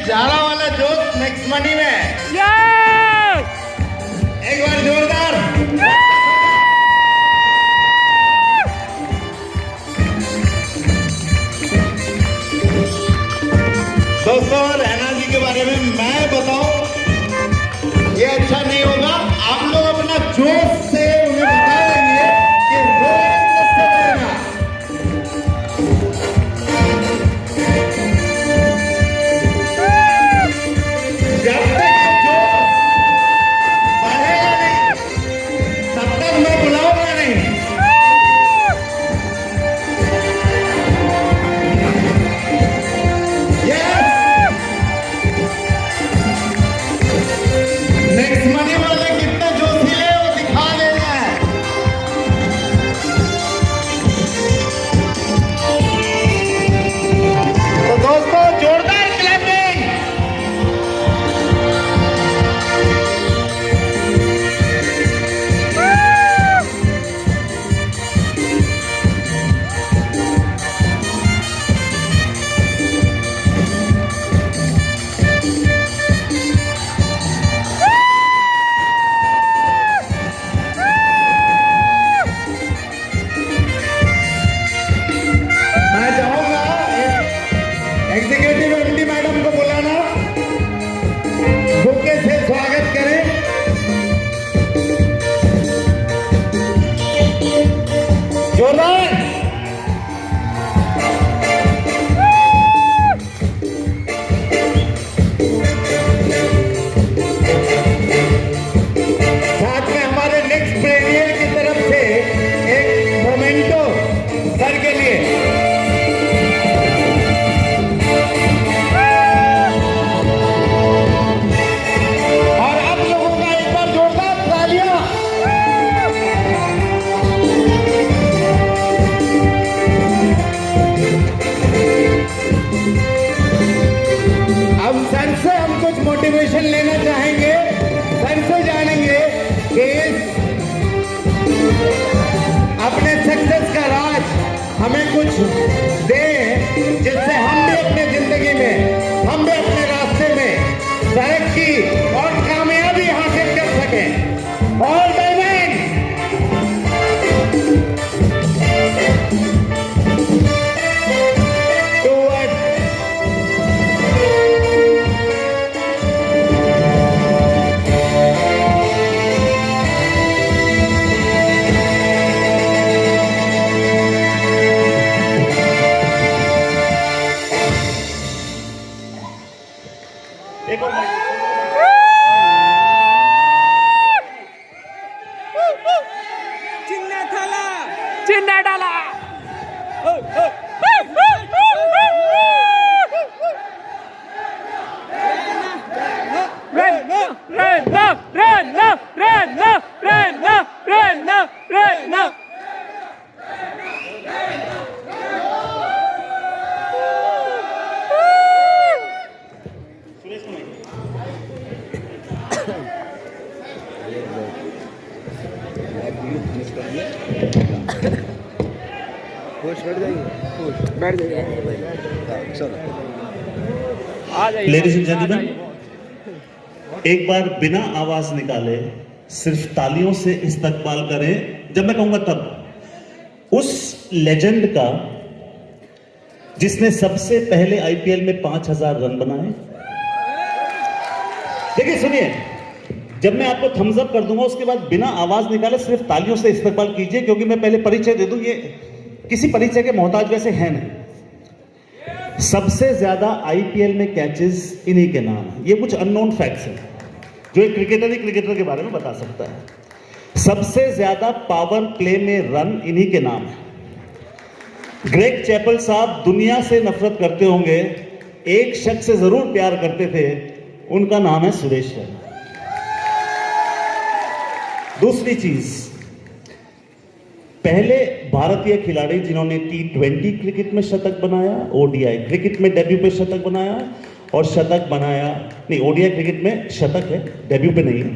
जाला वाला जोश नेक्स्ट मनी में। एक बार जोरदार। दोस्तों, रैना जी के बारे में मैं बताऊं, ये अच्छा नहीं होगा। आप लोग अपना जोश से उन्हें बता देंगे कि रोज कैसे करेगा। जब तक जोश बढ़ेगा नहीं, तब तक मैं बुलाऊंगा नहीं। नेक्स्ट मनी वाले कितने जोशीले वो दिखा देना है। तो दोस्तों, जोरदार क्लैपिंग। मैं चाहूंगा एग्जीक्यूटिव एमडी मैडम को बुलाना, बुके से स्वागत करें। जोरदार। साथ में हमारे नेक्स्ट प्रेरियर की तरफ से एक मोमेंटो सर के लिए। और आप लोगों का एक बार जोरदार तालियां। अब सर से हम कुछ मोटिवेशन लेना चाहेंगे। सर से जानेंगे कि अपने सक्सेस का राज हमें कुछ दे, जिससे हम भी अपने जिंदगी में, हम भी अपने रास्ते में तरक्की और कामयाबी हासिल कर सकें। और डायमंड टूवर्ड एक और चिन्ह डाला। बैठ जाइए। चलो आ जाइए। लेडीज एंड जेंटलमैन, एक बार बिना आवाज निकाले सिर्फ तालियों से इस्तकबाल करें जब मैं कहूंगा तब, उस लेजेंड का जिसने सबसे पहले आईपीएल में 5000 रन बनाए। देखिए सुनिए, जब मैं आपको थम्स अप कर दूंगा उसके बाद बिना आवाज निकाले सिर्फ तालियों से इस्तकबाल कीजिए, क्योंकि मैं पहले परिचय दे दूं, ये किसी परिचय के मोहताज वैसे है नहीं। सबसे ज्यादा आईपीएल में कैचेस इन्हीं के नाम है। ये कुछ अननोन फैक्ट्स हैं जो एक क्रिकेटर ही क्रिकेटर के बारे में बता सकता है। सबसे ज्यादा पावर प्ले में रन इन्हीं के नाम है। ग्रेग चैपल साहब दुनिया से नफरत करते होंगे, एक शख्स से जरूर प्यार करते थे, उनका नाम है सुरेश रैना। दूसरी चीज, पहले भारतीय खिलाड़ी जिन्होंने T20 क्रिकेट में शतक बनाया, ओडीआई क्रिकेट में डेब्यू पे शतक बनाया और शतक बनाया, नहीं ओडीआई क्रिकेट में शतक है, डेब्यू पे नहीं है,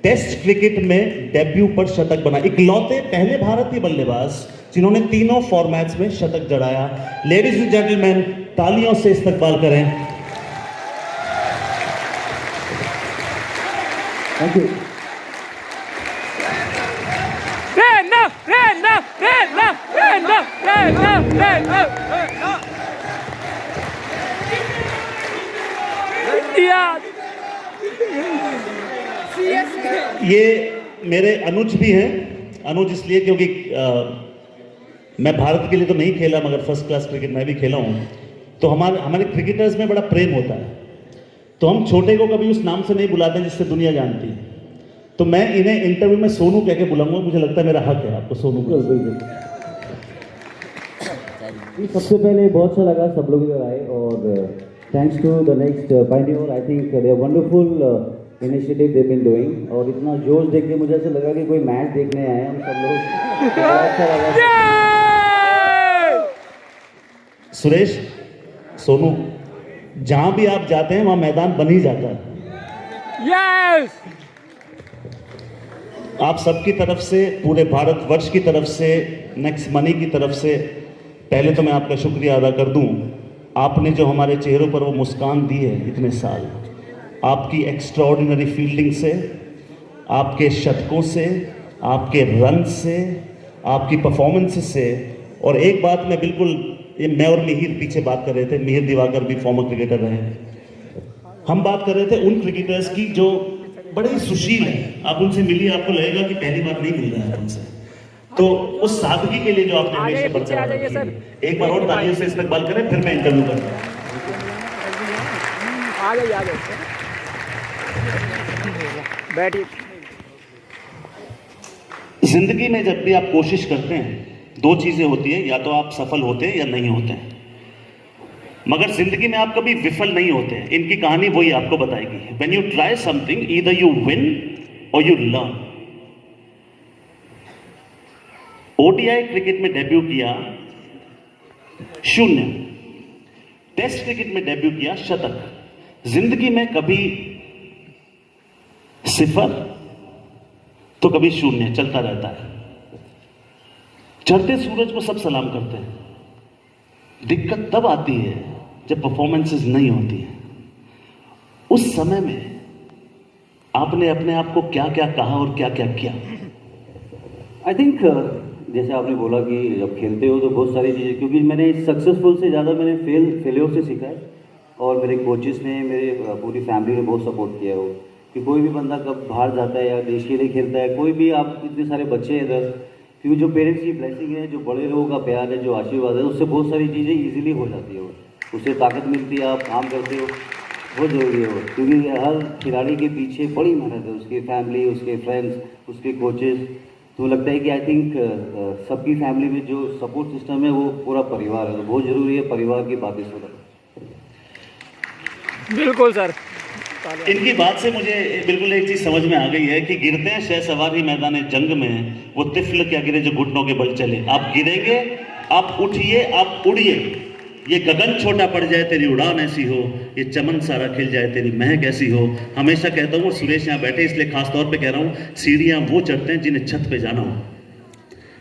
टेस्ट क्रिकेट में डेब्यू पर शतक बनाया, इकलौते पहले भारतीय बल्लेबाज जिन्होंने तीनों फॉर्मेट्स में शतक जड़ाया। लेडीज एंड जेंटलमैन, तालियों से इस्तकबाल करें थैंक यू। ये मेरे अनुज भी हैं। अनुज इसलिए क्योंकि मैं भारत के लिए तो नहीं खेला, मगर फर्स्ट क्लास क्रिकेट मैं भी खेला हूँ। तो हमारे क्रिकेटर्स में बड़ा प्रेम होता है, तो हम छोटे को कभी उस नाम से नहीं बुलाते जिससे दुनिया जानती है। तो मैं इन्हें इंटरव्यू में सोनू कह के बुलाऊंगा, मुझे लगता है मेरा हक है आपको सोनू बिल्कुल। सबसे पहले बहुत अच्छा लगा सब लोग इधर आए, और thanks to the next pioneer. I think they are wonderful initiative they been doing, और इतना जोश देख के मुझे ऐसा लगा कि कोई मैच देखने आए हम सब लोग। बड़ा अच्छा लगा। सुरेश, सोनू, जहां भी आप जाते हैं वहां मैदान बन ही जाता है। यस, आप सबकी तरफ से, पूरे भारतवर्ष की तरफ से, नेक्स्ट मनी की तरफ से पहले तो मैं आपका शुक्रिया अदा कर दूं। आपने जो हमारे चेहरों पर वो मुस्कान दी है इतने साल, आपकी एक्स्ट्राऑर्डिनरी फील्डिंग से, आपके शतकों से, आपके रन से, आपकी परफॉर्मेंसेस से। और एक बात मैं बिल्कुल, ये मैं और मिहिर पीछे बात कर रहे थे, मिहिर दिवाकर भी फॉर्मर क्रिकेटर रहे हैं। हम बात कर रहे थे उन क्रिकेटर्स की जो बड़े ही सुशील हैं। आप उनसे मिलिए, आपको लगेगा कि पहली बार नहीं मिल रहा है उनसे। तो उस सादगी के लिए जो आपने हमेशा बरकरार रखी है, एक बार और तालियों से इस्तेमाल करें, फिर मैं इंटरव्यू करूंगा। आ जाइए बैठिए। जिंदगी में जब भी आप कोशिश करते हैं, दो चीजें होती है, या तो आप सफल होते हैं या नहीं होते हैं। मगर जिंदगी में आप कभी विफल नहीं होते हैं। इनकी कहानी वही आपको बताएगी। When you try something, either you win और यू लर्न। ओडीआई क्रिकेट में डेब्यू किया 0, टेस्ट क्रिकेट में डेब्यू किया शतक। जिंदगी में कभी 0 तो कभी 0 चलता रहता है। चढ़ते सूरज को सब सलाम करते हैं। दिक्कत तब आती है जब परफॉर्मेंसेस नहीं होती है। उस समय में आपने अपने आप को क्या क्या कहा और क्या क्या किया? आई थिंक जैसे आपने बोला कि जब खेलते हो तो बहुत सारी चीज़ें, क्योंकि मैंने सक्सेसफुल से ज़्यादा मैंने फेलियर से सीखा है, और मेरे कोचेस ने, मेरे पूरी फैमिली ने बहुत सपोर्ट किया है वो, कि कोई भी बंदा कब बाहर जाता है या देश के लिए खेलता है, कोई भी, आप इतने सारे बच्चे हैं इधर, क्योंकि जो पेरेंट्स की ब्लेसिंग है, जो बड़े लोगों का प्यार है, जो आशीर्वाद है, उससे बहुत सारी चीज़ें ईजिली हो जाती है। उससे ताकत मिलती है, आप काम करते हो, बहुत ज़रूरी है वो, क्योंकि हर खिलाड़ी के पीछे बड़ी मेहनत है, उसकी फैमिली, उसके फ्रेंड्स, उसके कोचेस। तो लगता है कि आई थिंक सबकी फैमिली में जो सपोर्ट सिस्टम है वो पूरा परिवार है, तो बहुत ज़रूरी है परिवार की बातें सुनना। बिल्कुल सर। इनकी बात से मुझे बिल्कुल एक चीज समझ में आ गई है कि गिरते हैं शहसवार ही मैदान जंग में, वो तिफल क्या गिरे जो घुटनों के बल चले। आप गिरेंगे, आप उठिए, आप उड़िए। ये गगन छोटा पड़ जाए तेरी उड़ान ऐसी हो, ये चमन सारा खिल जाए तेरी महक ऐसी हो। हमेशा कहता हूँ, सुरेश यहाँ बैठे इसलिए खास तौर पे कह रहा हूँ, सीढ़ियाँ वो चढ़ते हैं जिन्हें छत पे जाना हो।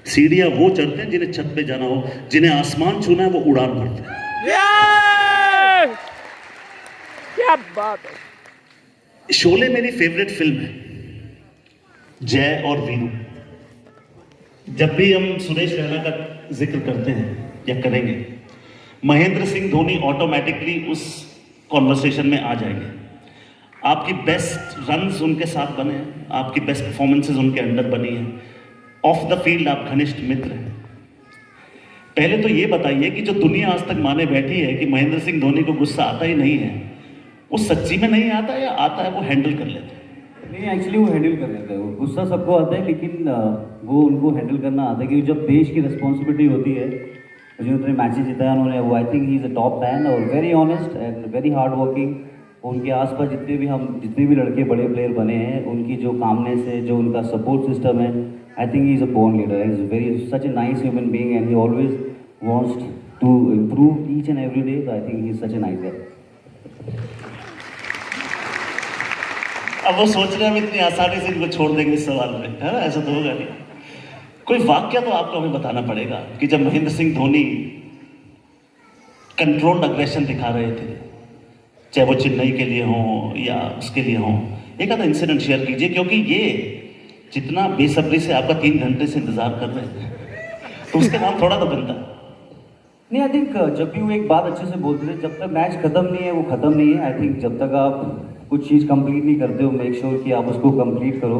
सीढ़ियाँ वो चढ़ते हैं जिन्हें छत पे जाना हो। जिन्हें आसमान छूना है वो उड़ान भरते हैं। क्या बात है। शोले मेरी फेवरेट फिल्म है, जय और वीरू। जब भी हम सुरेश रैना का जिक्र करते हैं या करेंगे, महेंद्र सिंह धोनी ऑटोमेटिकली उस कॉन्वर्सेशन में आ जाएंगे। आपकी बेस्ट रन्स उनके साथ बने हैं, आपकी बेस्ट परफॉर्मेंसेस उनके अंडर बनी है। ऑफ द फील्ड आप घनिष्ठ मित्र हैं। पहले तो ये बताइए कि जो दुनिया आज तक माने बैठी है कि महेंद्र सिंह धोनी को गुस्सा आता ही नहीं है, वो सच्ची में नहीं आता या आता है, वो हैंडल कर लेते हैं? नहीं, एक्चुअली वो हैंडल कर लेते हैं। वो गुस्सा सबको आता है, लेकिन वो उनको हैंडल करना आता है, क्योंकि जब देश की रिस्पॉन्सिबिलिटी होती है, जो उतने मैचेस जिताया उन्होंने, वो I think he is a top man और very honest and very hard working. उनके आसपास जितने भी लड़के बड़े प्लेयर बने हैं, उनकी जो कामनेस है, जो उनका सपोर्ट सिस्टम है, I think he is a born leader. He is very such a nice human being and he always wants to improve each and every day. I think he is such a nice guy. अब वो सोच रहे हैं हम इतनी आसानी से इनको छोड़ देंगे इस सवाल में, है ना? ऐसा तो होगा नहीं। कोई वाक्य तो आपको हमें बताना पड़ेगा कि जब महेंद्र सिंह धोनी कंट्रोल्ड अग्रेशन दिखा रहे थे, चाहे वो चेन्नई के लिए हो या उसके लिए हो, एक आधा इंसिडेंट शेयर कीजिए, क्योंकि ये जितना बेसब्री से आपका 3 घंटे से इंतजार कर रहे हैं तो उसके नाम थोड़ा तो बनता। नहीं, आई थिंक जब भी वो एक बात अच्छे से बोलते थे, जब तक मैच खत्म नहीं है वो खत्म नहीं है। आई थिंक जब तक आप कुछ चीज़ कंप्लीट नहीं करते हो, मेक श्योर कि आप उसको कंप्लीट करो।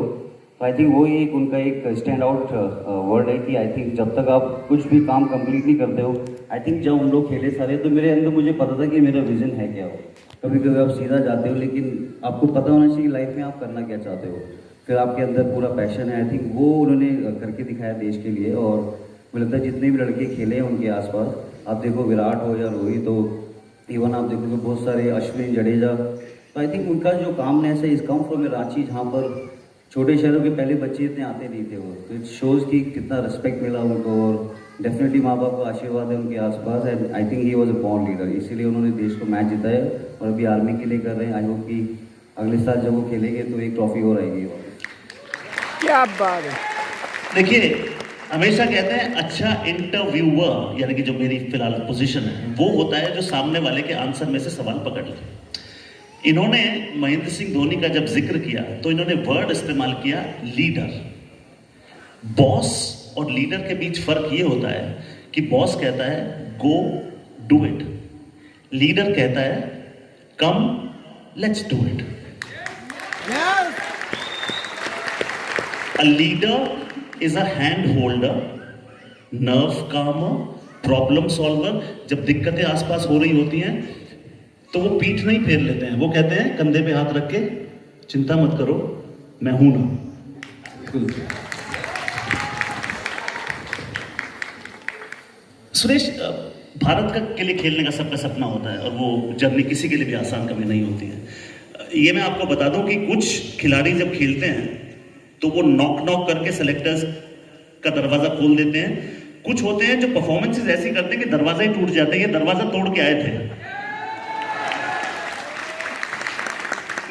तो आई थिंक वो एक उनका एक स्टैंड आउट वर्ड है कि आई थिंक जब तक आप कुछ भी काम कंप्लीट नहीं करते हो। आई थिंक जब हम लोग खेले सारे, तो मेरे अंदर मुझे पता था कि मेरा विजन है क्या हो। कभी कभी आप सीधा जाते हो, लेकिन आपको पता होना चाहिए लाइफ में आप करना क्या चाहते हो, फिर आपके अंदर पूरा पैशन है। आई थिंक वो उन्होंने करके दिखाया देश के लिए। और मुझे लगता है जितने भी लड़के खेले हैं उनके आसपास, आप देखो विराट हो या रोहित हो, इवन आप देखो तो बहुत सारे अश्विन, जडेजा, तो आई थिंक उनका जो कामनेस है इज कम फ्रॉम रांची, जहाँ पर छोटे शहरों के पहले बच्चे इतने आते नहीं थे वो। तो इट शोज़ कि कितना रिस्पेक्ट मिला उनको, और डेफिनेटली माँ बाप का आशीर्वाद है उनके आसपास। And I think he was a born leader, इसीलिए उन्होंने देश को मैच जिताया और अभी आर्मी के लिए कर रहे हैं। आई होप कि अगले साल जब वो खेलेंगे तो एक ट्रॉफी और आएगी। क्या बात है। देखिए, हमेशा कहते हैं अच्छा इंटरव्यूअर, यानी कि जो मेरी फिलहाल पोजीशन है, वो होता है जो सामने वाले के आंसर में से सवाल पकड़ ले। इन्होंने महेंद्र सिंह धोनी का जब जिक्र किया तो इन्होंने वर्ड इस्तेमाल किया लीडर। बॉस और लीडर के बीच फर्क ये होता है कि बॉस कहता है गो डू इट, लीडर कहता है come let's do it. A leader is a hand holder, nerve कामर, प्रॉब्लम सॉल्वर। जब दिक्कतें आसपास हो रही होती हैं तो वो पीठ नहीं फेर लेते हैं, वो कहते हैं कंधे पे हाथ रख के चिंता मत करो, मैं हूं ना। सुरेश, भारत का के लिए खेलने का सबका सपना होता है और वो जर्नी किसी के लिए भी आसान कभी नहीं होती है। ये मैं आपको बता दूं कि कुछ खिलाड़ी जब खेलते हैं तो वो नॉक नॉक करके सेलेक्टर्स का दरवाजा खोल देते हैं। कुछ होते हैं जो परफॉर्मेंसेस ऐसी करते हैं कि दरवाजा ही टूट जाता है। ये दरवाजा तोड़ के आए थे।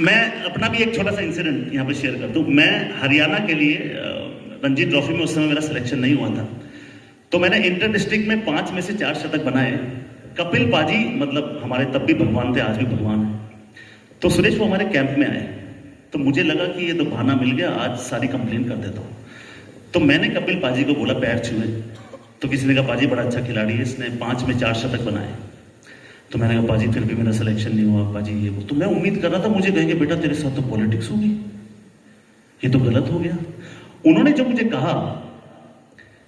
मैं अपना भी एक छोटा सा इंसिडेंट यहाँ पे शेयर कर दूं। मैं हरियाणा के लिए रणजी ट्रॉफी में उस समय मेरा सिलेक्शन नहीं हुआ था, तो मैंने इंटर डिस्ट्रिक्ट में 5 में से 4 शतक बनाए। कपिल पाजी मतलब हमारे तब भी भगवान थे, आज भी भगवान है। तो सुरेश वो हमारे कैंप में आए, तो मुझे लगा कि ये तो बहाना मिल गया, आज सारी कंप्लेन कर देता हूँ। तो मैंने कपिल पाजी को बोला पैर छुए, तो किसी ने कहा पाजी बड़ा अच्छा खिलाड़ी है, इसने 5 में 4 शतक बनाए। तो मैंने कहा पाजी फिर भी मेरा सिलेक्शन नहीं हुआ पाजी ये वो। तो मैं उम्मीद कर रहा था मुझे कहेंगे बेटा तेरे साथ तो पॉलिटिक्स होगी, ये तो गलत हो गया। उन्होंने जो मुझे कहा,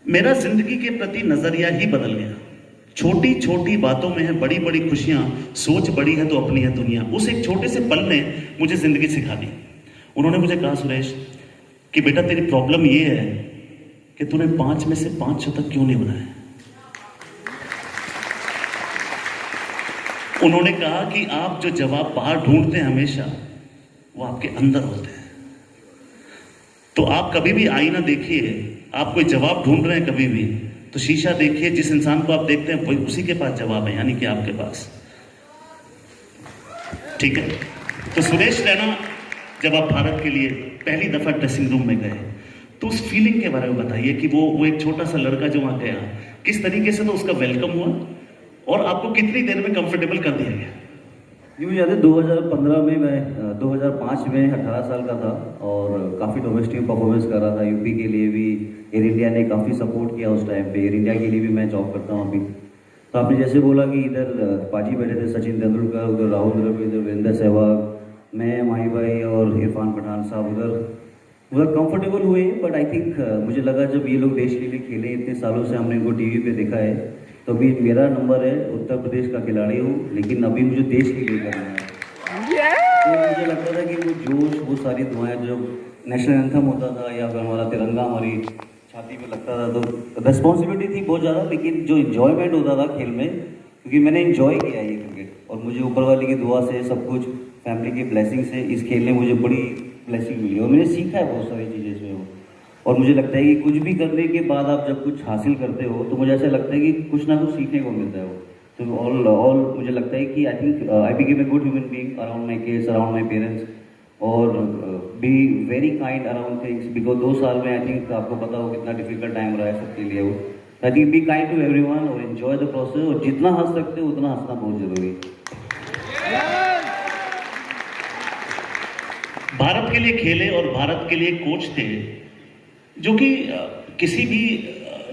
मेरा जिंदगी के प्रति नजरिया ही बदल गया। छोटी छोटी बातों में है बड़ी बड़ी खुशियां, सोच बड़ी है तो अपनी है दुनिया। उस एक छोटे से पल ने मुझे जिंदगी सिखा दी। उन्होंने मुझे कहा सुरेश कि बेटा तेरी प्रॉब्लम ये है कि तूने 5 में से 5 शतक क्यों नहीं बनाए। उन्होंने कहा कि आप जो जवाब बाहर ढूंढते हैं हमेशा वो आपके अंदर होते हैं। तो आप कभी भी आईना देखिए, आप कोई जवाब ढूंढ रहे हैं कभी भी, तो शीशा देखिए, जिस इंसान को आप देखते हैं वही उसी के पास जवाब है, यानी कि आपके पास। ठीक है, तो सुरेश रैना जब आप भारत के लिए पहली दफा ड्रेसिंग रूम में गए तो उस फीलिंग के बारे में बताइए कि वो एक छोटा सा लड़का जो वहां गया, किस तरीके से तो उसका वेलकम हुआ और आपको कितनी देर में कंफर्टेबल कर दिया गया। ये मुझे याद है 2015 में, मैं 2005 में 18 साल का था और काफ़ी डोमेस्टिक परफॉर्मेंस कर रहा था। यूपी के लिए भी एयर इंडिया ने काफ़ी सपोर्ट किया उस टाइम पे। एयर इंडिया के लिए भी मैं जॉब करता हूँ अभी। तो आपने जैसे बोला कि इधर पाजी बैठे थे, सचिन तेंदुलकर, उधर राहुल द्रविड़, इधर वीरेंद्र सहवाग, मैं, माही भाई और इरफान पठान साहब उधर कंफर्टेबल हुए। बट आई थिंक मुझे लगा जब ये लोग देश के लिए खेले, इतने सालों से हमने इनको टीवी पे देखा है, तो अभी मेरा नंबर है, उत्तर प्रदेश का खिलाड़ी हूँ, लेकिन अभी मुझे देश के लिए करना है। तो मुझे लगता था कि वो जोश, वो सारी दुआएं, जो नेशनल एंथम होता था या फिर हमारा तिरंगा हमारी छाती पे लगता था, तो रिस्पॉन्सिबिलिटी थी बहुत ज़्यादा, लेकिन जो इन्जॉयमेंट होता था खेल में, क्योंकि मैंने इन्जॉय किया ये क्रिकेट और मुझे ऊपर वाले की दुआ से, सब कुछ फैमिली की ब्लेसिंग से इस खेल ने मुझे बड़ी ब्लेसिंग मिली और मैंने सीखा है बहुत सारी चीज़ें इसमें। और मुझे लगता है कि कुछ भी करने के बाद आप जब कुछ हासिल करते हो तो मुझे ऐसा लगता है कि कुछ ना कुछ सीखने को मिलता है वो। तो ऑल मुझे लगता है कि I think I became a good human being around my kids, around my parents, और be very kind around things, because 2 साल में आई थिंक आपको पता हो कितना डिफिकल्ट टाइम रहा है सबके लिए वो। I think be kind to everyone और एंजॉय द प्रोसेस, और जितना हंस सकते हो उतना हंसना बहुत जरूरी है। भारत भारत के लिए खेले और भारत के लिए कोच थे जो कि किसी भी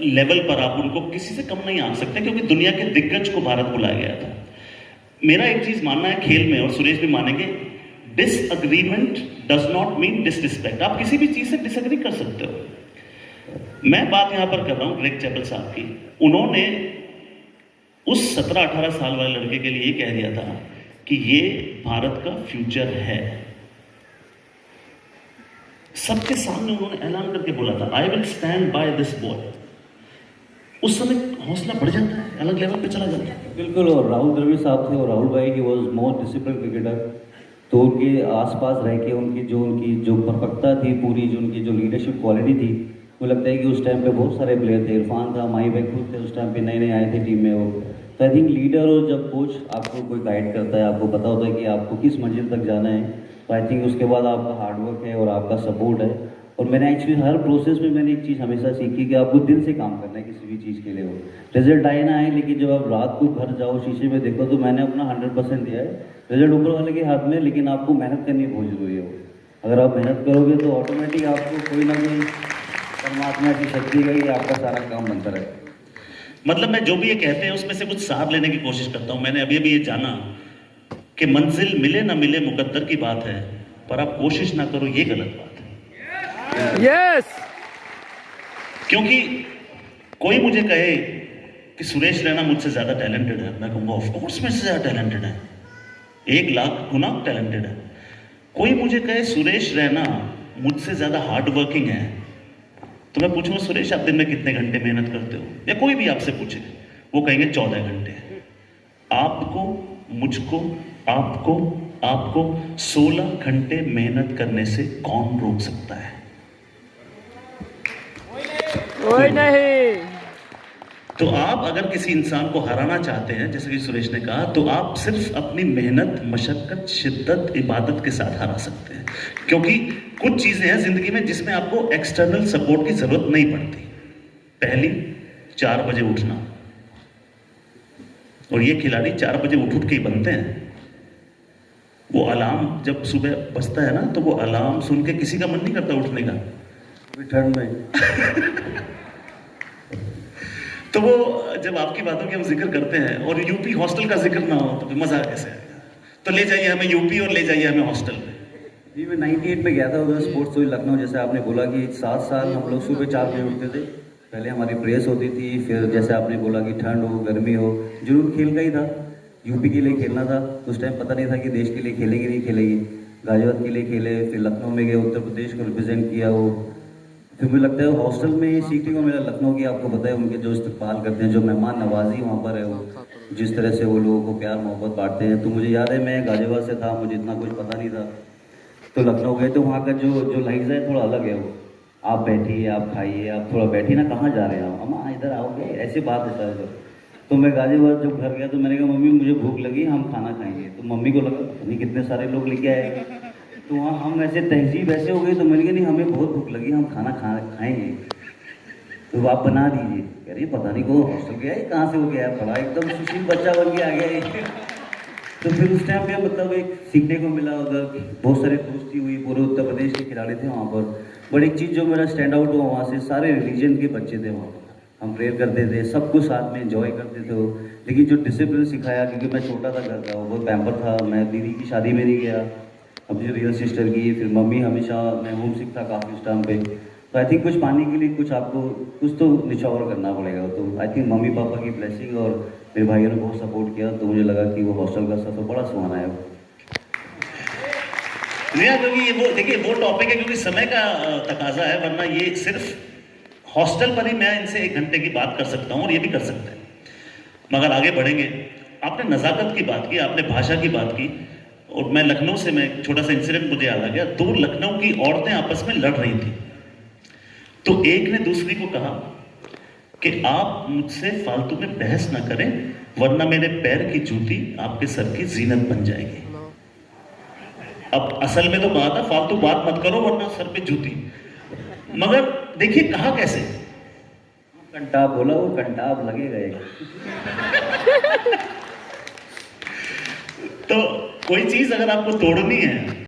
लेवल पर आप उनको किसी से कम नहीं आंक सकते, क्योंकि दुनिया के दिग्गज को भारत बुलाया गया था। मेरा एक चीज मानना है खेल में, और सुरेश भी मानेंगे, disagreement does not mean disrespect. आप किसी भी चीज से डिसअग्री कर सकते हो। मैं बात यहां पर कर रहा हूं ग्रेग चैपल साहब की। उन्होंने उस 17-18 साल वाले लड़के के लिए ये कह दिया था कि ये भारत का फ्यूचर है। सबके सामने उन्होंने ऐलान करके बोला था, I will stand by this boy. उस समय हौसला बढ़ जाता है, अलग लेवल पे चला जाता है। बिल्कुल। और राहुल द्रविड़ साहब थे, और राहुल भाई की वॉज मोर डिसिप्लिन क्रिकेटर, तो उनके आसपास रह के उनकी जो परफेक्टता थी पूरी, जो उनकी जो लीडरशिप क्वालिटी थी, मुझे लगता है कि उस टाइम पे बहुत सारे प्लेयर थे। इरफान था, माही भाई खुद थे, उस टाइम पे नए नए आए थे टीम में वो। तो आई थिंक लीडर और जब कोच आपको कोई गाइड करता है, आपको पता होता है कि आपको किस मंजिल तक जाना है, तो आई थिंक उसके बाद आपका हार्डवर्क है और आपका सपोर्ट है। और मैंने एक्चुअली हर प्रोसेस में मैंने एक चीज़ हमेशा सीखी कि आपको दिल से काम करना है किसी भी चीज़ के लिए। हो रिजल्ट आए ना आए, लेकिन जब आप रात को घर जाओ शीशे में देखो, तो मैंने अपना 100% दिया है। रिजल्ट ऊपर वाले के हाथ में, लेकिन आपको मेहनत करनी बहुत जरूरी है। अगर आप मेहनत करोगे तो ऑटोमेटिक आपको कोई ना कोई परमात्मा की शक्ति है कि आपका सारा काम बनता रहे। मतलब मैं जो भी ये कहते हैं उसमें से कुछ सार लेने की कोशिश करता हूं। मैंने अभी ये जाना कि मंजिल मिले ना मिले मुकद्दर की बात है, पर आप कोशिश ना करो ये गलत बात है। यस। क्योंकि कोई मुझे कहे कि सुरेश रैना मुझसे ज्यादा टैलेंटेड है, मैं कहूंगा ऑफ कोर्स मेरे से ज्यादा टैलेंटेड है, 1,00,000 गुना टैलेंटेड है। कोई मुझे कहे सुरेश रैना मुझसे ज्यादा हार्ड वर्किंग है, तो मैं पूछूंगा सुरेश आप दिन में कितने घंटे मेहनत करते हो, या कोई भी आपसे पूछे, वो कहेंगे 14 घंटे। आपको, मुझको, आपको 16 घंटे मेहनत करने से कौन रोक सकता है? कोई नहीं। तो आप अगर किसी इंसान को हराना चाहते हैं, जैसे कि सुरेश ने कहा, तो आप सिर्फ अपनी मेहनत, मशक्कत, शिद्दत, इबादत के साथ हरा सकते हैं। क्योंकि कुछ चीजें हैं जिंदगी में जिसमें आपको एक्सटर्नल सपोर्ट की जरूरत नहीं पड़ती। पहली, 4 बजे उठना, और ये खिलाड़ी 4 बजे उठ के ही बनते हैं। वो अलार्म जब सुबह बजता है ना, तो वो अलार्म सुन के किसी का मन नहीं करता उठने का, ठंड में। तो वो जब आपकी बातों की हम जिक्र करते हैं और यूपी हॉस्टल का जिक्र ना हो तो फिर मजा कैसे आएगा? तो ले जाइए हमें यूपी और ले जाइए हमें हॉस्टल में। जी मैं 98 में गया था उधर स्पोर्ट्स हुई लखनऊ। जैसे आपने बोला कि 7 साल हम लोग सुबह 4 बजे उठते थे। पहले हमारी प्रेस होती थी, फिर जैसे आपने बोला कि ठंड हो गर्मी हो, जुनून खेल का ही था। यूपी के लिए खेलना था। उस टाइम पता नहीं था कि देश के लिए खेलेगी नहीं खेलेगी। गाजियाबाद के लिए खेले, फिर लखनऊ में गए, उत्तर प्रदेश को रिप्रेजेंट किया। वो फिर मुझे लगता है हॉस्टल में सीखने को मिला लखनऊ की। आपको पता है उनके जो इस्तकबाल करते हैं, जो मेहमान नवाजी वहाँ पर है, वो जिस तरह से वो लोगों को प्यार मोहब्बत बांटते हैं। तो मुझे याद है मैं गाजियाबाद से था, मुझे इतना कुछ पता नहीं था। तो लखनऊ गए तो वहाँ का जो लहजा है थोड़ा अलग है। वो आप बैठिए, आप खाइए, आप थोड़ा बैठिए ना, कहाँ जा रहे हैं आप, अम्मा इधर आओगे, ऐसी बात है सर। तो मैं गाजियाबाद जब घर गया तो मैंने कहा मम्मी मुझे भूख लगी, हम खाना खाएंगे। तो मम्मी को लगा नहीं कितने सारे लोग लेके आए। तो वहाँ हम ऐसे तहजीब ऐसे हो गई, तो मैंने कहा नहीं हमें बहुत भूख लगी, हम खाना खाएंगे, तो आप बना दीजिए। कह रही पता नहीं को हॉस्टल गया है, कहाँ से हो गया है, बड़ा एकदम सुशील बच्चा बन के आ गया है। तो फिर उस टाइम पे मतलब एक सीखने को मिला। उधर बहुत सारे दोस्ती हुई, पूरे उत्तर प्रदेश के खिलाड़ी थे वहाँ पर। बट एक चीज़ जो मेरा स्टैंड आउट हुआ वहाँ से, सारे रिलीजन के बच्चे थे वहाँ पर। हम प्रेयर करते थे, सब कुछ साथ में एंजॉय करते थे। लेकिन जो डिसिप्लिन सिखाया, क्योंकि मैं छोटा था घर का, वो बहुत पैम्पर था। मैं दीदी की शादी में नहीं गया, अपनी रियल सिस्टर की, फिर मम्मी हमेशा, मैं होम सिक था काफ़ी उस टाइम पे। तो आई थिंक कुछ पाने के लिए कुछ आपको कुछ तो निछावर करना पड़ेगा। तो आई थिंक मम्मी पापा की ब्लेसिंग और मेरे भाइयों ने बहुत सपोर्ट किया। तो मुझे लगा कि वो हॉस्टल का सफ़र बड़ा सुहाना है। क्योंकि ये वो देखिए वो टॉपिक है, क्योंकि समय का तकाजा है, वरना ये सिर्फ हॉस्टल पर ही मैं इनसे 1 घंटे की बात कर सकता हूँ, और ये भी कर सकते हैं, मगर आगे बढ़ेंगे। आपने नज़ाकत की बात की, आपने भाषा की बात की, और मैं लखनऊ से, मैं छोटा सा इंसिडेंट मुझे याद आ गया। 2 लखनऊ की औरतें आपस में लड़ रही थी। तो एक ने दूसरी को कहा कि आप मुझसे फालतू में बहस ना करें, वरना मेरे पैर की जूती आपके सर की जीनत बन जाएगी। अब असल में तो कहा था फालतू बात मत करो वरना सर पे जूती, मगर देखिए कहा कैसे, कंटाब बोला, वो कंटाब लगेगा एक। तो कोई चीज अगर आपको तोड़नी है